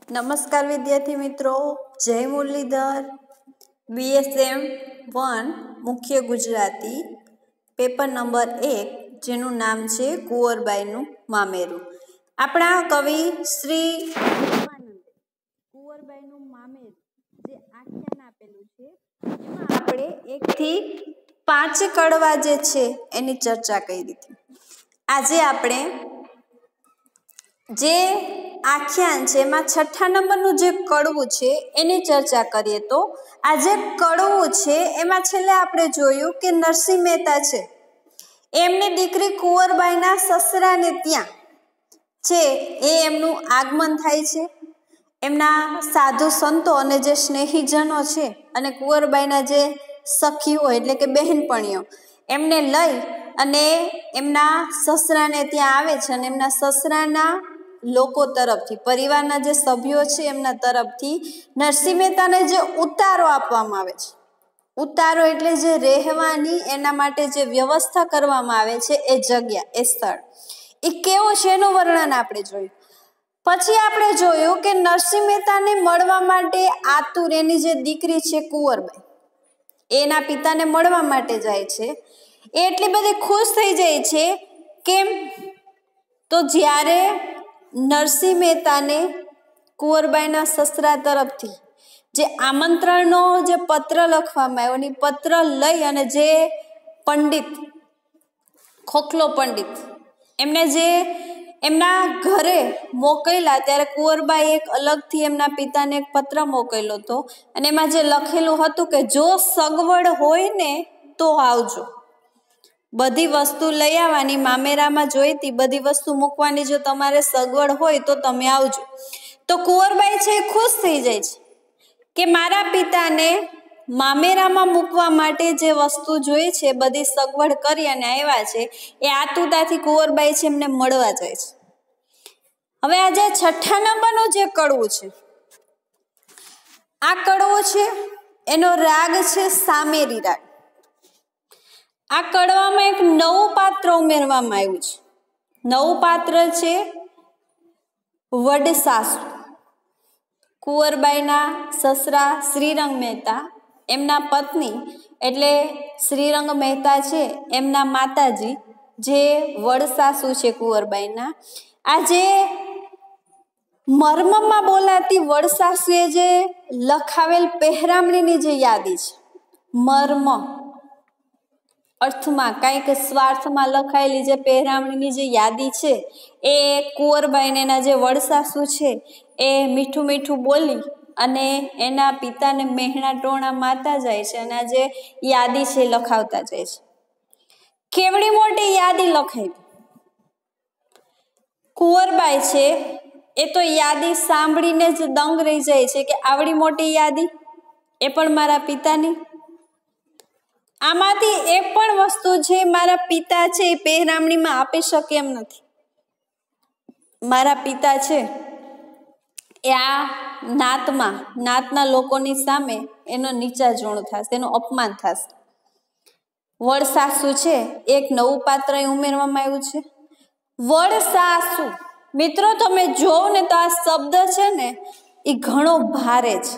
નમસ્કાર વિદ્યાર્થી મિત્રો, જય મુરલીધર. BSM 1 મુખ્ય ગુજરાતી પેપર નંબર 1 જેનું નામ છે કુંવરબાઈનું મામેરું. આપણા કવિ શ્રી કુંવરબાઈનું મામેરું જે આખ્યાન આપેલું છે એમાં આપણે 1 થી 5 કડવા જે છે એની ચર્ચા કરી હતી. આજે આપણે જે આખ્યાન છે એમાં 6ઠ્ઠા નંબરનું જે કડવું છે એની ચર્ચા કરીએ તો આ જે કડવું છે એમાં છેલ્લે આપણે જોયું કે નરસિંહ મહેતા છે એમની દીકરી કુંવરબાઈના સસરાને ત્યાં છે એ એમનું આગમન થાય છે. એમના સાધુ સંતો અને જે સ્નેહીજનો છે અને કુંવરબાઈના જે સખીઓ એટલે કે બહેનપણીઓ એમને લઈ અને એમના સસરાને ત્યાં આવે છે અને એમના સસરાના લોકો તરફથી પરિવારના જે સભ્યો છે એમના તરફથી નરસિંહ મહેતાને જે ઉતારો આપવામાં આવે છે. ઉતારો એટલે જે રહેવાની એના માટે જે વ્યવસ્થા કરવામાં આવે છે એ જગ્યા એ સ્થળ એ કેવો છે એનું વર્ણન આપણે જોયું. પછી આપણે જોયું કે નરસિંહ મહેતાને મળવા માટે આતુર એની જે દીકરી છે કુંવરબાઈ એના પિતાને મળવા માટે જાય છે. એ એટલી બધી ખુશ થઈ જાય છે. કેમ તો જ્યારે નરસિંહ મહેતાને કુંવરબાઈના સસરા તરફથી જે આમંત્રણનો જે પત્ર લખવામાં આવ્યો એ પત્ર લઈ અને જે પંડિત ખોખલો પંડિત એમને જે એમના ઘરે મોકલ્યા ત્યારે કુંવરબાઈ એક અલગથી એમના પિતાને એક પત્ર મોકલ્યો હતો અને એમાં જે લખેલું હતું કે જો સગવડ હોય ને તો આવજો. બધી વસ્તુ લઈ આવવાની, મામેરામાં જોઈતી બધી વસ્તુ મૂકવાની, જો તમારે સગવડ હોય તો તમે આવજો. તો કુંવરબાઈ છે ખુશ થઈ જાય છે કે મારા પિતાને મામેરામાં મૂકવા માટે જે વસ્તુ જોઈએ છે બધી સગવડ કરી અને આવ્યા છે. એ આતુરતાથી કુંવરબાઈ છે એમને મળવા જાય છે. હવે આ જે 6ઠ્ઠા નંબરનું જે કડવું છે આ કડવું છે એનો રાગ છે સામેરી રાગ. આ કડવામાં એક નવું પાત્ર ઉમેરવામાં આવ્યું છે. નવું પાત્ર છે વડસાસુ. કુંવરબાઈના સસરા શ્રીરંગ મહેતા એમના પત્ની એટલે શ્રીરંગ મહેતા છે એમના માતાજી જે વડસાસુ છે કુંવરબાઈના. આ જે મર્મમાં બોલાતી વડસાસુએ જે લખાવેલ પહેરામણીની જે યાદી છે, મર્મ અર્થમાં કંઈક સ્વાર્થમાં લખાયેલી જે પહેરામણીની જે યાદી છે એ કુંવરબાઈને એના જે વડસાસુ છે એ મીઠું મીઠું બોલી અને એના પિતાને મહેણા ટોણા મારતા જાય છે અને આ જે યાદી છે એ લખાવતા જાય છે. કેવડી મોટી યાદી લખાવી. કુંવરબાઈ છે એ તો યાદી સાંભળીને જ દંગ રહી જાય છે કે આવડી મોટી યાદી, એ પણ મારા પિતાની. આમાંથી એક પણ વસ્તુ છે મારા પિતા છે એ પહેરામણીમાં આપી શકે એમ નથી. મારા પિતા છે એ આ નાતના લોકોની સામે એનો નીચા જોણ થશે, એનું અપમાન થશે. વડસાસુ છે એક નવું પાત્ર ઉમેરવામાં આવ્યું છે. વડસાસુ મિત્રો તમે જોવ ને તો આ શબ્દ છે ને એ ઘણો ભારે છે.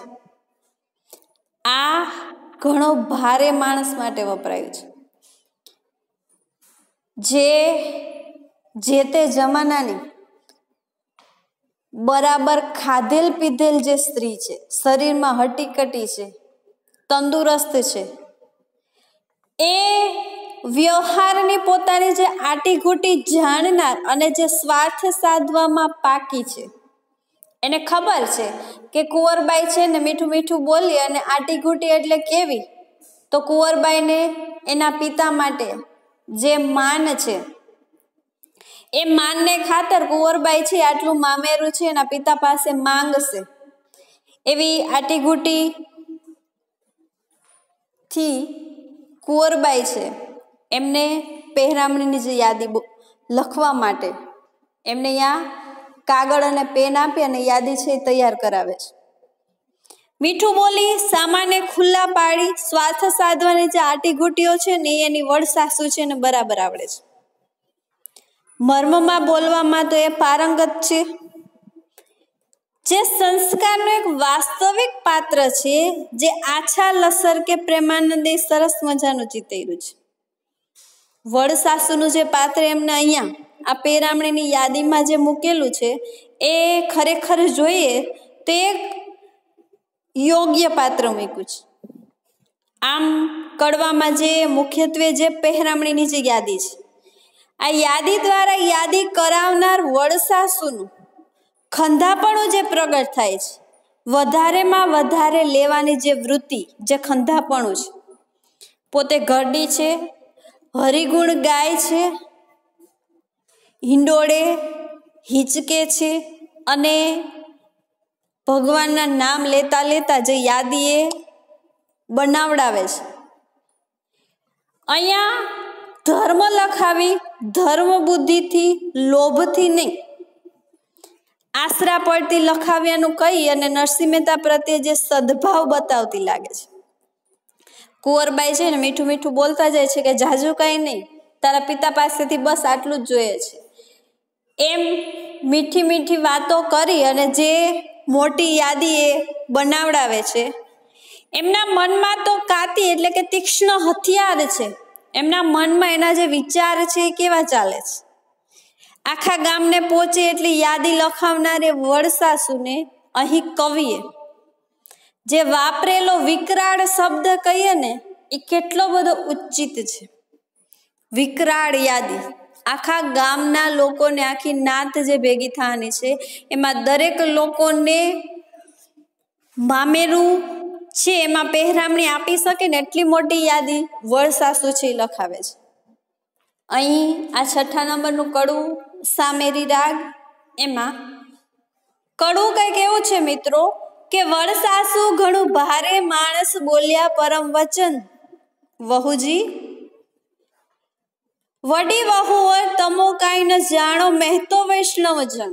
આ ઘણો ભારે માણસ માટે વપરાયું છે. જે તે જમાનાની બરાબર ખાધેલ પીધેલ જે સ્ત્રી છે, શરીરમાં હટીકટી છે, તંદુરસ્ત છે, એ વ્યવહારની પોતાની જે આટીઘૂટી જાણનાર અને જે સ્વાર્થ સાધવામાં પાકી છે. એને ખબર છે કે કુંવરબાઈ છે ને મીઠું મીઠું બોલી અને આટીઘૂટી એટલે કેવી, તો કુંવરબાઈને એના પિતા માટે જે માન છે એ માનને ખાતર કુંવરબાઈ છે આટલું મામેરું છે એના પિતા પાસે માંગશે. એવી આટીઘૂટી થી કુંવરબાઈ છે એમને પહેરામણીની જે યાદી લખવા માટે એમને અહીંયા કાગળ અને પેન આપી અને યાદી છે એ તૈયાર કરાવે છે. મીઠું બોલી, સામાને ખુલ્લા પાડી, સ્વાર્થ સાધવાની જે આટીઘૂટીઓ છે ને એની વડસાસુ છે ને બરાબર આવડે છે. મર્મમાં બોલવામાં તો એ પારંગત છે. જે સંસ્કારનું એક વાસ્તવિક પાત્ર છે, જે આછા લસર કે પ્રેમાનંદે સરસ મજાનું ચિતર્યું છે. વડસાસુનું જે પાત્ર એમને અહીંયા આ પેરામણીની યાદીમાં જે મૂકેલું છે એ ખરેખર જોઈએ તો એક યોગ્ય પાત્ર મૂક્યું છે. આમ કડવામાં જે મુખ્યત્વે જે પહેરામણીની જે યાદી છે, આ યાદી દ્વારા યાદી કરાવનાર વડસાસુનું ખંધાપણું જે પ્રગટ થાય છે, વધારેમાં વધારે લેવાની જે વૃત્તિ, જે ખંધાપણું છે, પોતે ઘરડી છે, હરિગુણ ગાય છે, હિંડોળે હિચકે છે અને ભગવાનના નામ લેતા લેતા જે યાદી એ બનાવડાવે છે. અહીંયા ધર્મ લખાવી ધર્મ બુદ્ધિથી, લોભથી નહીં, આશરા પડતી લખાવ્યાનું કહી અને નરસિંહ મહેતા પ્રત્યે જે સદભાવ બતાવતી લાગે છે. કુંવરબાઈ છે ને મીઠું મીઠું બોલતા જાય છે કે જાજુ કાંઈ નહીં, તારા પિતા પાસેથી બસ આટલું જ જોઈએ છે. એમ મીઠી મીઠી વાતો કરી અને જે મોટી યાદી એ બનાવડાવે છે. એમના મનમાં તો કાતી એટલે કે તીક્ષ્ણ હથિયાર છે. એમના મનમાં એના જે વિચાર છે એ કેવા ચાલે છે. આખા ગામને પહોંચે એટલી યાદી લખાવનારે વડસાસુને અહીં કવિએ જે વાપરેલો વિકરાળ શબ્દ કહીએ ને એ કેટલો બધો ઉચિત છે. વિકરાળ યાદી, આખા ગામના લોકોને, આખી નાત જે ભેગી થવાની છે એમાં દરેક લોકોને મામેરું છે એમાં પહેરામણી આપી શકે ને એટલી મોટી યાદી વડસાસુ છે એ લખાવે છે. અહીં આ 6ઠ્ઠા નંબરનું કડવું સામેરી રાગ, એમાં કડવું કંઈક એવું છે મિત્રો કે વડસાસુ ઘણું ભારે માણસ બોલ્યા પરમ વચન, વહુજી વડી વહુ ઓર તમો કાંઈ ન જાણો મહેતો વૈષ્ણવજન.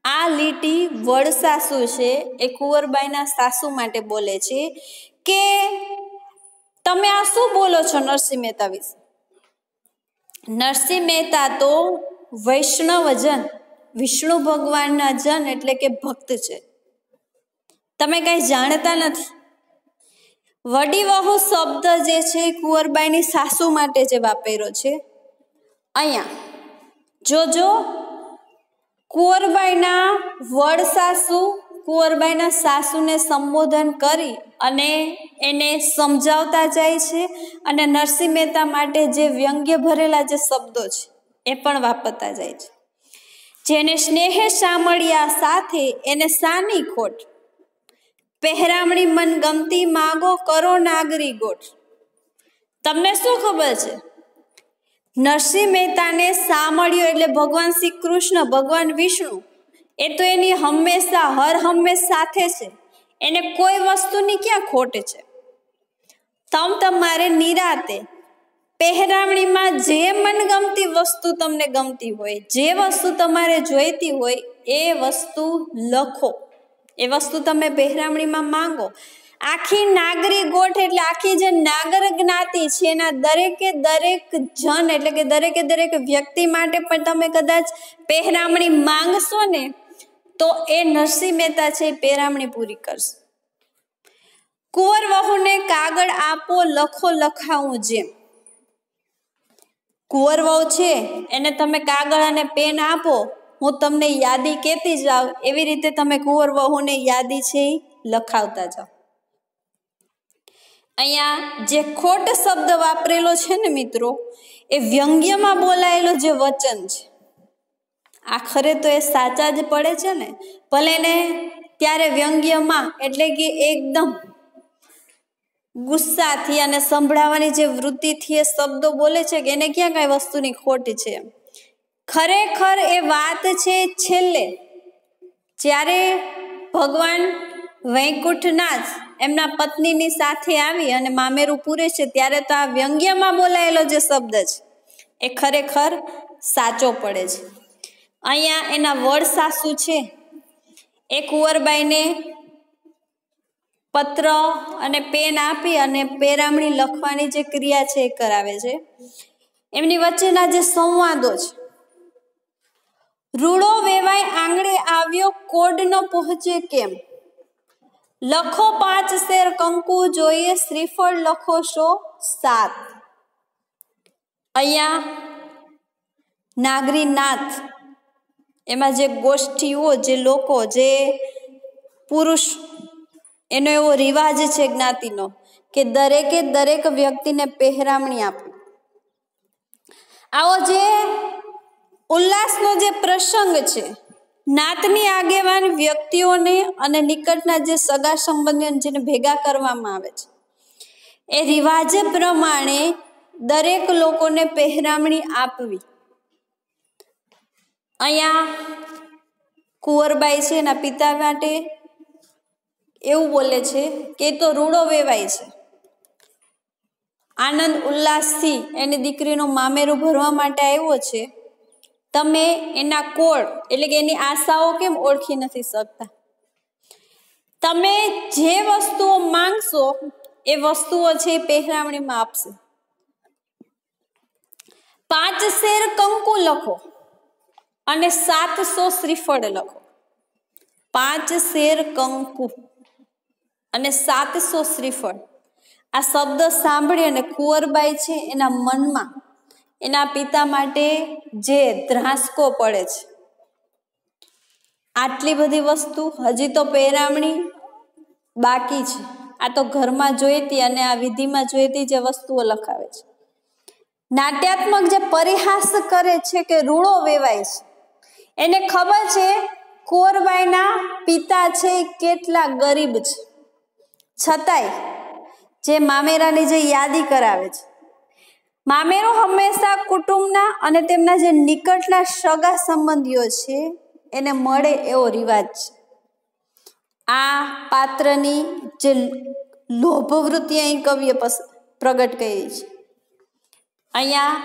આ લીટી વડસાસુ છે એ કુંવરબાઈના સાસુ માટે બોલે છે કે તમે આ શું બોલો છો નરસિંહ મહેતા વિશે. નરસિંહ મહેતા તો વૈષ્ણવજન, વિષ્ણુ ભગવાનના જન એટલે કે ભક્ત છે, તમે કઈ જાણતા નથી. વડી વહુ શબ્દ જે છે કુંવરબાઈની સાસુ માટે જે વાપર્યો છે. અહીંયા જોજો, કુંવરબાઈના વડસાસુ કુંવરબાઈના સાસુને સંબોધન કરી અને એને સમજાવતા જાય છે અને નરસિંહ મહેતા માટે જે વ્યંગ્ય ભરેલા જે શબ્દો છે એ પણ વાપરતા જાય છે. જેને સ્નેહે સામળ્યા સાથે એને સાની ખોટ, પહેરામણી મન ગમતી માગો કરો નાગરી ગોઠ. તમને શું ખબર છે, નરસિંહ મહેતાને સામળ્યો એટલે ભગવાન શ્રી કૃષ્ણ, ભગવાન વિષ્ણુ, એ તો એની હંમેશા હર હંમેશ સાથે છે, એને કોઈ વસ્તુની ક્યાં ખોટ છે. તમારે નિરાતે પહેરામણીમાં જે મનગમતી વસ્તુ તમને ગમતી હોય, જે વસ્તુ તમારે જોઈતી હોય એ વસ્તુ લખો, એ વસ્તુ તમે પહેરામણીમાં માંગો. આખી નાગરી ગોઠ એટલે આખી જે નાગર જ્ઞાતિ છે એના દરેકે દરેક જન એટલે કે દરેકે દરેક વ્યક્તિ માટે પણ તમે કદાચ પહેરામણી માંગશો ને તો એ નરસિંહ મહેતા છે એ પહેરામણી પૂરી કરશે. કુંવર વહુને કાગળ આપો લખો લખાવું જેમ. કુંવર વહુ છે એને તમે કાગળ અને પેન આપો, હું તમને યાદી કહેતી જાઉં, એવી રીતે તમે કુંવર વહુને યાદી છે એ લખાવતા જાઓ. અહીંયા જે ખોટ શબ્દ વાપરેલો છે ને મિત્રો, એ વ્યંગ્યમાં બોલાયેલો જે વચન છે, આખરે તો એ સાચા જ પડે છે ને. ભલે ને ત્યારે વ્યંગ્યમાં એટલે કે એકદમ ગુસ્સાથી અને સંભળાવવાની જે વૃત્તિથી એ શબ્દો બોલે છે કે એને ક્યાં કઈ વસ્તુની ખોટ છે. ખરેખર એ વાત છે છેલ્લે જ્યારે ભગવાન વૈકુંઠનાથ એમના પત્નીની સાથે આવી અને મામેરું પૂરે છે ત્યારે તો આ વ્યંગ્યમાં બોલાયેલો જે શબ્દ છે એ ખરેખર સાચો પડે છે. અહીંયા એના વડસાસુ છે એ કુંવરબાઈને પત્ર અને પેન આપી અને પહેરામણી લખવાની જે ક્રિયા છે એ કરાવે છે. એમની વચ્ચેના જે સંવાદો છે, રૂડો વેવાય આંગળે આવ્યો, કોડ ન પહોંચે કેમ? લખો 5 શેર કંકુ જોઈએ, શ્રીફળ લખો 107. અહીંયા નાગરીનાથ એમાં જે ગોષ્ઠીઓ, જે લોકો, જે પુરુષ, એનો એવો રિવાજ છે જ્ઞાતિનો કે દરેકે દરેક વ્યક્તિને પહેરામણી આપવી. આવો જે ઉલ્લાસનો જે પ્રસંગ છે, નાતની આગેવાન વ્યક્તિઓને અને નિકટના જે સગા સંબંધીઓને જેને ભેગા કરવામાં આવે છે, એ રિવાજ પ્રમાણે દરેક લોકોને પહેરામણી આપવી. અહીંયા કુંવરબાઈ છે એના પિતા માટે એવું બોલે છે કે તો રૂડો વેવાય છે, આનંદ ઉલ્લાસથી એની દીકરીનું મામેરું ભરવા માટે આવ્યો છે. તમે એના કોળ એટલે કે એની આશાઓ કેમ ઓળખી નથી શકતા? તમે જે વસ્તુઓ માંગશો એ વસ્તુઓ છે એ પહેરામણીમાં આપશે. 5 શેર કંકુ લખો અને 700 શ્રીફળ લખો. 5 શેર કંકુ અને 700 શ્રીફળ. આ શબ્દ સાંભળી અને કુંવરબાઈ છે એના મનમાં એના પિતા માટે જે ધ્રાસકો પડે છે, આટલી બધી વસ્તુ હજી તો પહેરામણી બાકી છે, આ તો ઘરમાં જોઈતી અને આ વિધિમાં જોઈતી જે વસ્તુઓ લખાવે છે. નાટ્યાત્મક જે પરિહાસ કરે છે કે રૂડો વેવાય છે, એને ખબર છે કુંવરબાઈના પિતા છે એ કેટલા ગરીબ છે, છતાંય જે મામેરાની જે યાદી કરાવે છે, મામેરો હંમેશા કુટુંબના અને તેમના જે નિકટના સગા સંબંધીઓ છે એને મળે એવો રિવાજ છે. આ પાત્રની જે લોભવૃત્તિ અહીં કવિએ પ્રગટ કરી છે. અહીંયા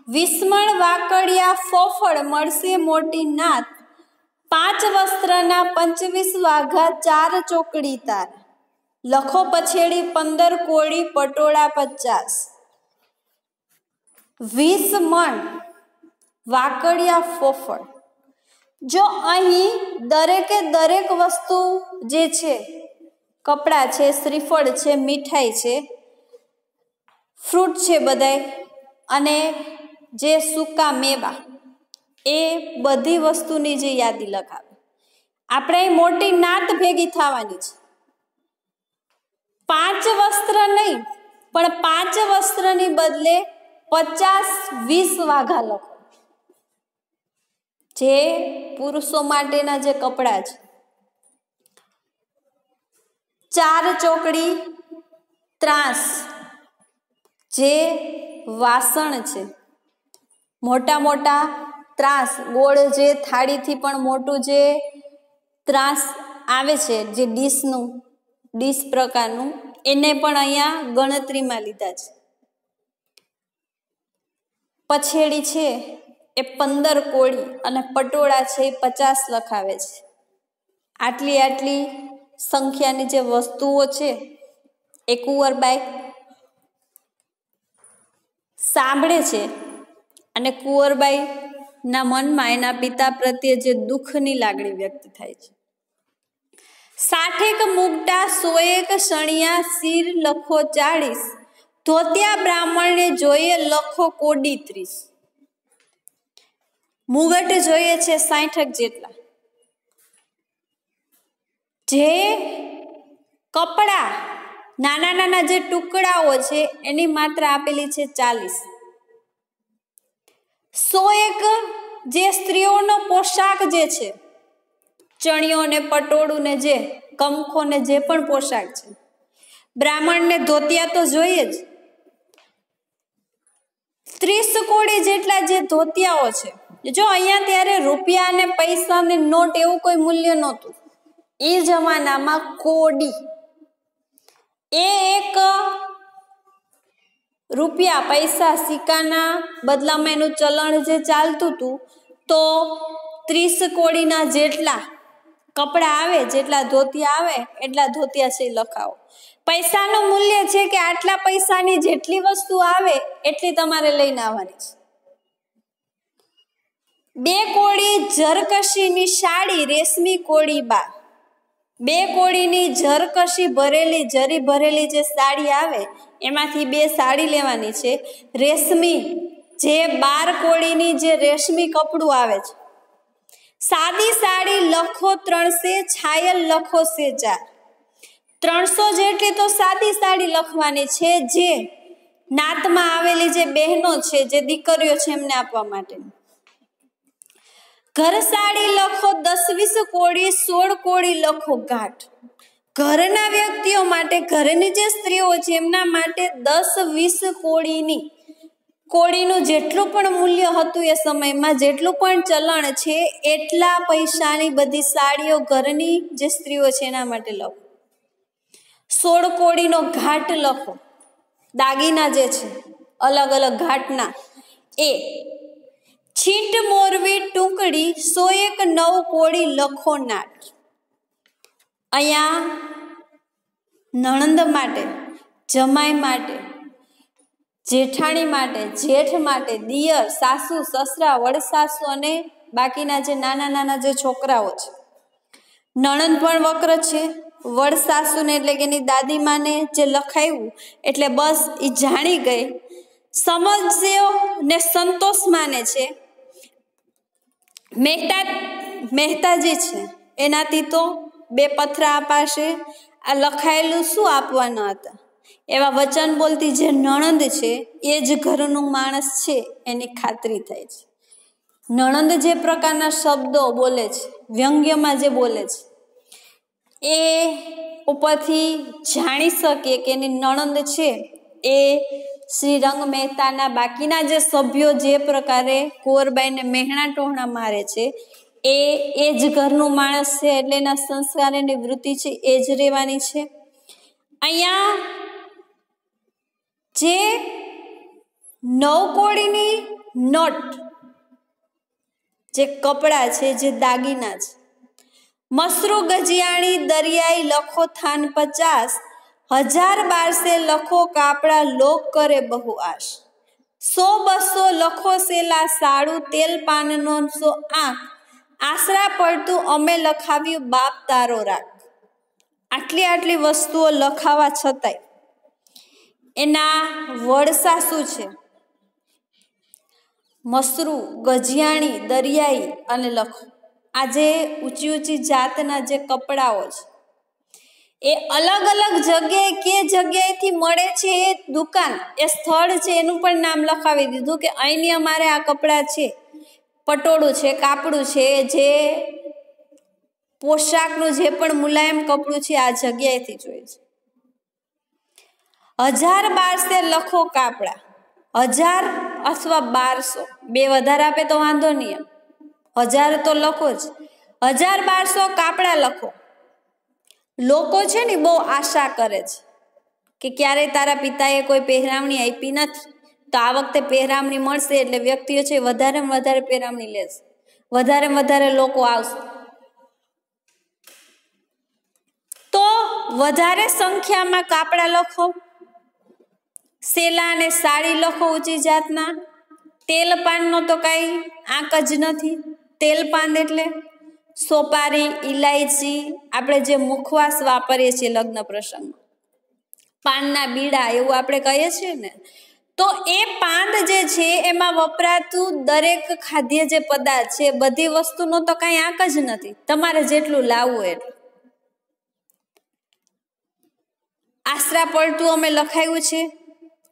વિસ્મણ વાકડિયા ફોફળ મળશે મોટી નાત, 5 વસ્ત્રના 25 વાઘા 4 ચોકડી તાર, લખો પછેડી 15 કોળી પટોળા 50. 20 મણ વાકડિયા ફોફળ. જો અહીં દરેકે દરેક વસ્તુ જે છે, કપડાં છે, શ્રીફળ છે, મીઠાઈ છે, ફ્રૂટ છે બધાય, અને જે સૂકા મેવા, એ બધી વસ્તુની જે યાદી લખાવે. આપણે અહીં મોટી નાત ભેગી થવાની છે. 5 વસ્ત્ર નહીં પણ 5 વસ્ત્રની બદલે 50-20 વાઘા લખો. જે પુરુષો માટેના જે કપડાં છે, 4 ચોકડી ત્રાસ, જે વાસણ છે, મોટા મોટા ત્રાસ, ગોળ જે થાળીથી પણ મોટું જે ત્રાસ આવે છે, જે ડીશ પ્રકારનું, એને પણ અહીંયા ગણતરીમાં લીધા છે. પછેડી છે એ 15 કોળી અને પટોળા છે એ 50 લખાવે છે. આટલી સંખ્યાની જે વસ્તુઓ છે એ કુંવરબાઈ સાંભળે છે અને કુંવરબાઈના મનમાં એના પિતા પ્રત્યે જે દુઃખની લાગણી વ્યક્ત થાય છે. 60 મુગટા 100 સણિયા, શિર લખો 40, ધોતિયા બ્રાહ્મણને જોઈએ લખો કોડી 30. મુગટ જોઈએ છે 60 જેટલા. જે કપડા નાના નાના જે ટુકડાઓ છે એની માત્રા આપેલી છે 40. 101 જે સ્ત્રીઓનો પોશાક જે છે, ચણિયો ને પટોળું ને જે કંખો ને જે પણ પોશાક છે, બ્રાહ્મણને ધોતિયા તો જોઈએ જ. 30 કોડી જેટલા જે ધોતિયાઓ છે. જો અહીંયા ત્યારે રૂપિયા અને પૈસા ને નોટ એવું કોઈ મૂલ્ય નહોતું. એ જમાનામાં કોડી એ એક રૂપિયા પૈસા સિક્કાના બદલામાં એનું ચલણ જે ચાલતું હતું, તો 30 કોડીના જેટલા કપડા આવે, જેટલા ધોતિયા આવે એટલા ધોતિયા છે લખાવો. પૈસાનું મૂલ્ય છે કે આટલા પૈસાની જેટલી વસ્તુ આવે એટલી તમારે લઈને આવવાની છે. બે કોળી જરકશીની સાડી રેશમી કોળી બા. બે કોળીની જરકશી ભરેલી જરી ભરેલી જે સાડી આવે એમાંથી બે સાડી લેવાની છે. રેશમી જે 12 કોળીની જે રેશમી કપડું આવે છે. સાદી સાડી લખો 300, છાયલ લખો 4. 300 જેટલી તો સાદી સાડી લખવાની છે, જે નાતમાં આવેલી જે બહેનો છે, જે દીકરીઓ છે, એમને આપવા માટે. ઘર સાડી લખો 10-20 કોળી, 16 કોળી લખો ઘાટ. ઘરના વ્યક્તિઓ માટે, ઘરની જે સ્ત્રીઓ છે એમના માટે 10-20 કોળીનું જેટલું પણ મૂલ્ય હતું એ સમયમાં, જેટલું પણ ચલણ છે એટલા પૈસાની બધી સાડીઓ ઘરની જે સ્ત્રીઓ છે એના માટે લખો. 16 કોળીનો ઘાટ લખો. દાગીના જે છે અલગ અલગ ઘાટના એ. છીંટ મોરવી ટુકડી 109 કોળી લખો નાટ. અહીંયા નણંદ માટે, જમાઈ માટે, જેઠાણી માટે, જેઠ માટે, દિયર, સાસુ, સસરા, વડસાસુ અને બાકીના જે નાના નાના જે છોકરાઓ છે. નણંદ પણ વક્ર છે. વડસાસુને એટલે કે એની દાદીમાને જે લખાયું એટલે બસ એ જાણી ગઈ, સમજ્યો ને સંતોષ માને છે. મહેતાજી છે એનાથી તો 2 પથરા અપાશે. આ લખાયેલું શું આપવાના હતા એવા વચન બોલતી જે નણંદ છે એ જ ઘરનું માણસ છે એની ખાતરી થાય છે. નણંદ જે પ્રકારના શબ્દો બોલે છે, વ્યંગ્યમાં જે બોલે છે, એ ઉપરથી જાણી શકીએ કે એની નણંદ છે એ શ્રી રંગ મહેતાના બાકીના જે સભ્યો જે પ્રકારે કુંવરબાઈને મહેણા ટોણા મારે છે એ જ ઘરનું માણસ છે, એટલે એના સંસ્કાર એની વૃત્તિ છે એ જ રહેવાની છે. અહીંયા જે 9 કોળીની નોટ જે કપડા છે, જે દાગીના છે, મસરૂ ગજિયાણી દરિયાઈ લખો થાન 50, 1000-1200 લખો કાપડા લોક કરે બહુ આશ. 100-200 લખો સેલા સાડું, તેલ પાનનો 100 આંખ, આશરા પડતું અમે લખાવ્યું બાપ તારો રાખ. આટલી વસ્તુઓ લખાવા છતાંય એના વડસાસુ છે મસરૂ, ગજિયાણી, દરિયાઈ અને લખો. આ જે ઊંચી જાતના જે કપડાઓ છે એ અલગ અલગ જગ્યાએ કે જગ્યાએથી મળે છે, એ દુકાન, એ સ્થળ છે એનું પણ નામ લખાવી દીધું કે અહીંની અમારે આ કપડાં છે, પટોળું છે, કાપડું છે, જે પોશાકનું જે પણ મુલાયમ કપડું છે આ જગ્યાએથી જોઈએ છે. 1000-1200 લખો કાપડા. 1000 અથવા 1200 બે વધારે આપે તો વાંધો નહીં, 1000 તો લખો જ. 1000-1200 કાપડા લખો. લોકો છે ને બહુ આશા કરે છે કે ક્યારેય તારા પિતાએ કોઈ પહેરામણી આપી નથી, તો આ વખતે પહેરામણી મળશે એટલે વ્યક્તિઓ છે વધારે વધારે પહેરામણી લેશે, વધારે વધારે લોકો આવશે. તો વધારે સંખ્યામાં કાપડા લખો. સેલા અને સાડી લખો ઊંચી જાતના. તેલ પાનનો તો કાંઈ આંક જ નથી. તેલ પાન એટલે સોપારી, ઇલાયચી, આપણે જે મુખવાસ વાપરીએ છીએ લગ્ન પ્રસંગમાં, પાનના બીડા એવું આપણે કહીએ છીએ ને, તો એ પાન જે છે એમાં વપરાતું દરેક ખાદ્ય જે પદાર્થ છે બધી વસ્તુનો તો કાંઈ આંક જ નથી, તમારે જેટલું લાવવું એટલું. આશરા પડતું અમે લખાયું છે,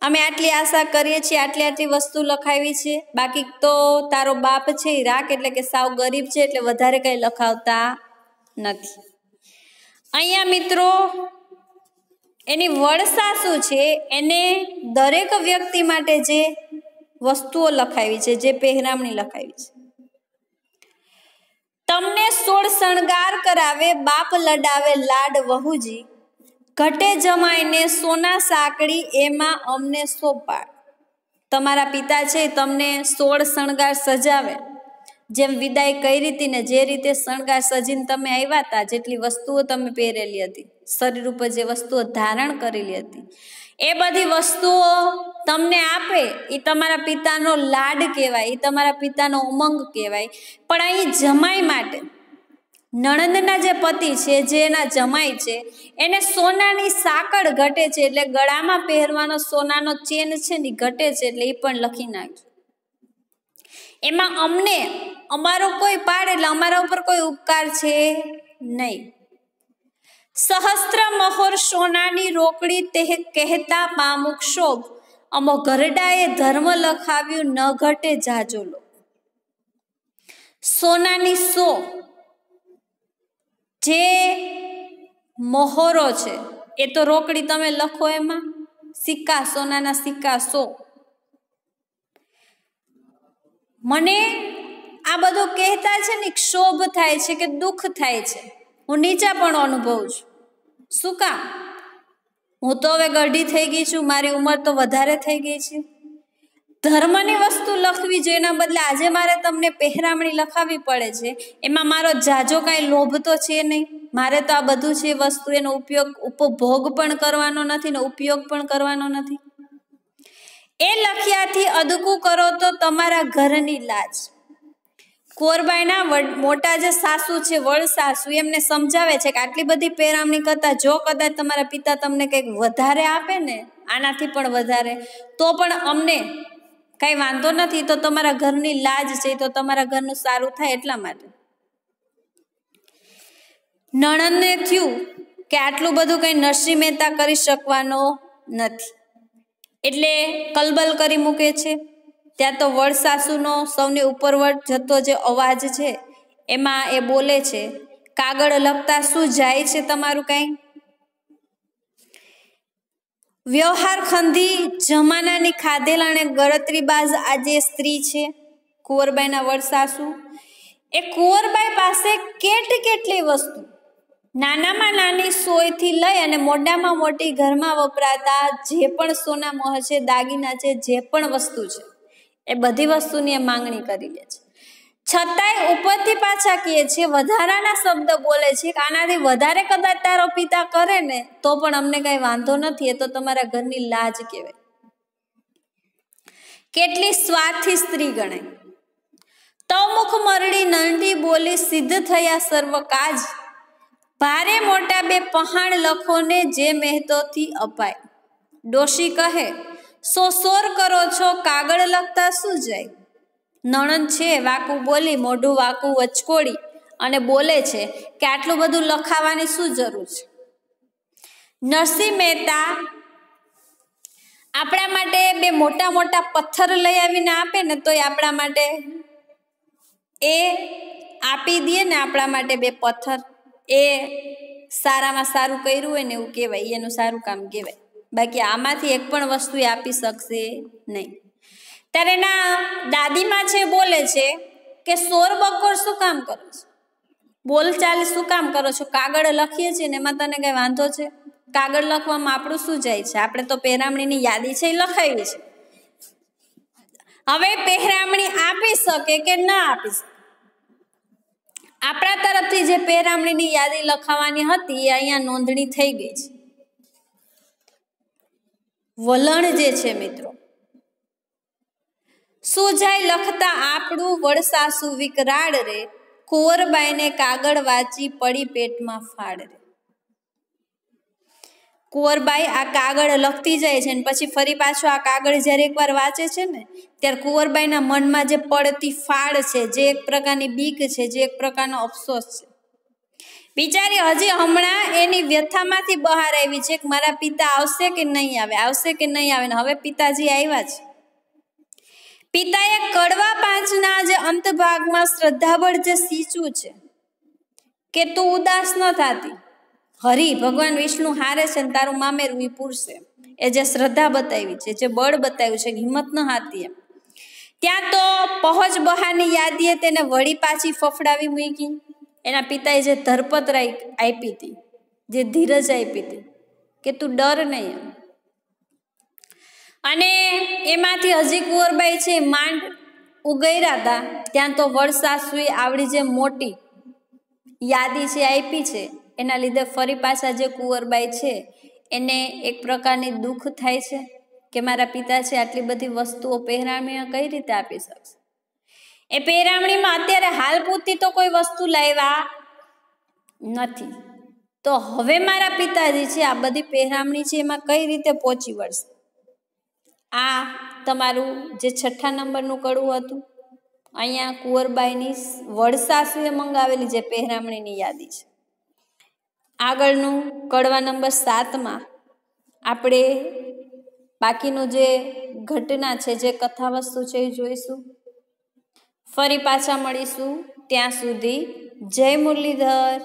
અમે આટલી આશા કરીએ છીએ, આટલી વસ્તુ લખાવી છે, બાકી તો તારો બાપ છે એ રાખ, એટલે કે સાવ ગરીબ છે એટલે વધારે કંઈ લખાવતા નથી. અહીંયા મિત્રો એની વડસાસુ છે એને દરેક વ્યક્તિ માટે જે વસ્તુઓ લખાવી છે, જે પહેરામણી લખાવી છે. તમને 16 શણગાર કરાવે, બાપ લડાવે લાડ વહુજી, ઘટે જમાઈને સોના સાંકળી, એમાં અમને સોપાડ. તમારા પિતા છે તમને 16 શણગાર સજાવે, જેમ વિદાય કરી હતી ને જે રીતે શણગાર સજીને તમે આવ્યા હતા, જેટલી વસ્તુઓ તમે પહેરેલી હતી, શરીર ઉપર જે વસ્તુઓ ધારણ કરેલી હતી, એ બધી વસ્તુઓ તમને આપે એ તમારા પિતાનો લાડ કહેવાય, એ તમારા પિતાનો ઉમંગ કહેવાય. પણ અહીં જમાઈ માટે નણંદના જે પતિ છે, જે એના જમાઈ છે, એને સોનાની સાંકળ ઘટે છે, એટલે ગળામાં પહેરવાનો સોનાનો ચેન છે ને ઘટે છે, એટલે એ પણ લખી નાખજો. એમાં અમને અમારો કોઈ પાડ એટલે અમારા ઉપર કોઈ ઉપકાર છે નહીં. સહસ્ત્ર મહોર સોનાની રોકડી તે કહેતા પામુક શોભ, અમો ઘરડાએ ધર્મ લખાવ્યું ન ઘટે જાજો લો. સોનાની સો જે મોહરો છે એ તો રોકડી તમે લખો, એમાં સિક્કા, સોનાના સિક્કા 100. મને આ બધું કહેતા છે ને ક્ષોભ થાય છે કે દુઃખ થાય છે, હું નીચા પણ અનુભવું છું. શું કામ? હું તો હવે ગઢી થઈ ગઈ છું, મારી ઉંમર તો વધારે થઈ ગઈ છે. ધર્મની વસ્તુ લખવી જોઈએ, એના બદલે આજે મારે તમને પહેરામણી લખાવવી પડે છે. એમાં મારો જાજો કાંઈ લોભ તો છે નહીં. મારે તો આ બધું છે વસ્તુ, એનો ઉપભોગ પણ કરવાનો નથી ને ઉપયોગ પણ કરવાનો નથી. એ લખ્યાથી અદકું કરો તો તમારા ઘરની લાજ. કુંવરબાઈના મોટા જે સાસુ છે, વડ સાસુ, એમને સમજાવે છે કે આટલી બધી પહેરામણી કરતા જો કદાચ તમારા પિતા તમને કંઈક વધારે આપે ને, આનાથી પણ વધારે, તો પણ અમને કાંઈ વાંધો નથી, તો તમારા ઘરની લાજ છે, તો તમારા ઘરનું સારું થાય એટલા માટે. નણંદને થયું કે આટલું બધું કંઈ નરસિંહ મહેતા કરી શકવાનો નથી, એટલે કલબલ કરી મૂકે છે. ત્યાં તો વડ સાસુનો સૌને ઉપરવટ જતો જે અવાજ છે એમાં એ બોલે છે, કાગળ લખતા શું જાય છે તમારું કાંઈ? વ્યવહાર ખંધી જમાનાની ખાધેલા અને ગણતરીબાજ આજે સ્ત્રી છે કુંવરબાઈના વડ સાસુ. એ કુંવરબાઈ પાસે કેટલી વસ્તુ, નાનામાં નાની સોયથી લઈ અને મોટામાં મોટી ઘરમાં વપરાતા જે પણ સોના મોહ છે, દાગીના છે, જે પણ વસ્તુ છે, એ બધી વસ્તુની એ માંગણી કરી લે છે. છતાંય ઉપરથી પાછા કહે છે, વધારાના શબ્દ બોલે છે કે આનાથી વધારે કદાચ તારો પિતા કરે ને તો પણ અમને કઈ વાંધો નથી, એ તો તમારા ઘરની લાજ કહેવાય. કેટલી સ્વાર્થી સ્ત્રી ગણાય. તવમુખ મરડી નંદી બોલી સિદ્ધ થયા સર્વ કાજ, ભારે મોટા બે પહાણ લખો ને જે મહેતોથી અપાય. ડોશી કહે, સોર કરો છો, કાગળ લખતા શું જાય? નણંદ છે વાકું બોલી, મોઢું વાકું વચકોડી અને બોલે છે કે આટલું બધું લખાવાની શું જરૂર છે? નરસિંહ મહેતા આપણા માટે બે મોટા મોટા પથ્થર લઈ આવીને આપે ને તો આપણા માટે એ આપી દે ને, આપણા માટે બે પથ્થર, એ સારામાં સારું કર્યું હોય ને એવું કહેવાય, એનું સારું કામ કહેવાય. બાકી આમાંથી એક પણ વસ્તુ એ આપી શકશે નહીં. ત્યારે એના દાદીમાં છે બોલે છે કે સોર બકોર શું કામ કરો છો? બોલચાલ શું કામ કરો છો? કાગળ લખીએ છીએ ને એમાં તને કઈ વાંધો છે? કાગળ લખવામાં આપણું શું જાય છે? આપણે તો પહેરામણીની યાદી છે એ લખાવી છે. હવે પહેરામણી આપી શકે કે ના આપી શકે, આપણા તરફથી જે પહેરામણીની યાદી લખાવાની હતી એ અહીંયા નોંધણી થઈ ગઈ છે. વલણ જે છે મિત્રો, શું જાય લખતા આપણું વડસાસુ વિકરાળ રે, કુંવરબાઈને કાગળ વાંચી પડી પેટમાં ફાડ રે. કુંવરબાઈ આ કાગળ લખતી જાય છે અને પછી ફરી પાછો આ કાગળ જ્યારે એકવાર વાંચે છે ને ત્યારે કુંવરબાઈના મનમાં જે પડતી ફાડ છે, જે એક પ્રકારની બીક છે, જે એક પ્રકારનો અફસોસ છે, બિચારી હજી હમણાં એની વ્યથામાંથી બહાર આવી છે કે મારા પિતા આવશે કે નહીં આવે, આવશે કે નહીં આવે. ને હવે પિતાજી આવ્યા છે. પિતાએ કડવા પાંચના જે અંત ભાગમાં શ્રદ્ધાબળ જે સિંચું છે કે તું ઉદાસ ન થાતી, હરિ ભગવાન વિષ્ણુ હારે છે ને તારું મામેરું ઈ પૂરશે, એ જે શ્રદ્ધા બતાવી છે, જે બળ બતાવ્યું છે, હિંમત ન હાતી એમ. ત્યાં તો પહોંચ બહારની યાદીએ તેને વળી પાછી ફફડાવી મૂકી. એના પિતાએ જે ધરપત આપી હતી, જે ધીરજ આપી હતી કે તું ડર નહીં એમ. અને એમાંથી હજી કુંવરબાઈ છે માંડ ઉગર્યા હતા, ત્યાં તો વડસાસુએ આવડી જે મોટી યાદી છે આપી છે, એના લીધે ફરી પાછા જે કુંવરબાઈ છે એને એક પ્રકારની દુઃખ થાય છે કે મારા પિતા છે આટલી બધી વસ્તુઓ પહેરામણી કઈ રીતે આપી શકશે. એ પહેરામણીમાં અત્યારે હાલ પૂરતી તો કોઈ વસ્તુ લાવ્યા નથી, તો હવે મારા પિતાજી છે આ બધી પહેરામણી છે એમાં કઈ રીતે પહોંચી વળશે. આ તમારું જે 6 નંબરનું કડવું હતું. અહીંયા કુંવરબાઈની વડસાસુએ મંગાવેલી જે પહેરામણીની યાદી છે. આગળનું કડવા નંબર 7માં આપણે બાકીનું જે ઘટના છે, જે કથા વસ્તુ છે એ જોઈશું. ફરી પાછા મળીશું. ત્યાં સુધી જય મુરલીધર.